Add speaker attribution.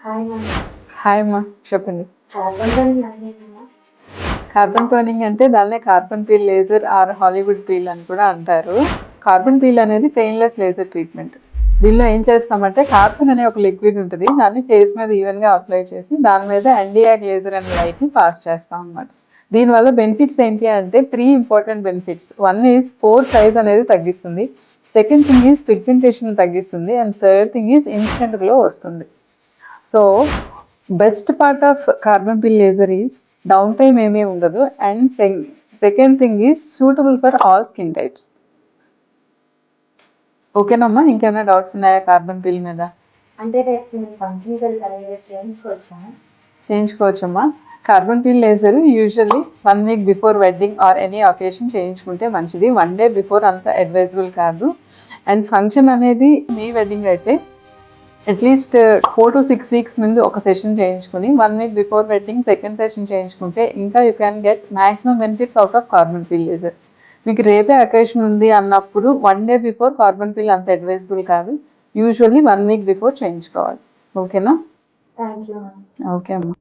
Speaker 1: Hi అమ్మా, చెప్పండి. Carbon toning అంటే దాన్నే carbon peel laser or Hollywood peel అని కూడా అంటారు. కార్బన్ పీల్ అనేది పెయిన్లెస్ లేజర్ ట్రీట్మెంట్. దీనిలో ఏం చేస్తామంటే కార్బన్ అనే ఒక లిక్విడ్ ఉంటుంది, దాన్ని ఫేస్ మీద ఈవెన్గా అప్లై చేసి దాని మీద ఎన్డీఆర్ లేజర్ అనే లైట్ని పాస్ చేస్తాం అన్నమాట. దీనివల్ల బెనిఫిట్స్ ఏంటి అంటే 3 important benefits. 1 is pore size అనేది తగ్గిస్తుంది, సెకండ్ థింగ్ ఈజ్ పిగ్మెంటేషన్ తగ్గిస్తుంది, and third thing is instant glow వస్తుంది. So best part of carbon peel laser is downtime ఏమీ ఉండదు, and second thing is suitable for all skin types. ఓకేనమ్మా, ఇంకేమైనా doubts ఉన్నాయా carbon peel మీద?
Speaker 2: అంటే
Speaker 1: చేయించుకోవచ్చమ్మా. Carbon peel laser usually 1 week before wedding or any occasion చేయించుకుంటే మంచిది. 1 డే బిఫోర్ అంత అడ్వైజబుల్ కాదు. అండ్ ఫంక్షన్ అనేది మీ వెడ్డింగ్ అయితే అట్లీస్ట్ 4 to 6 వీక్స్ ముందు ఒక సెషన్ చేయించుకుని 1 week before wedding second session చేయించుకుంటే ఇంకా you can get maximum benefits out of carbon peel laser. మీకు రేపే అకేషన్ ఉంది అన్నప్పుడు 1 డే బిఫోర్ కార్బన్ పిల్ అంత అడ్వైజబుల్ కాదు. యూజువల్లీ 1 వీక్ బిఫోర్ చేయించుకోవాలి. ఓకేనా?
Speaker 2: Thank you.
Speaker 1: ఓకే అమ్మా.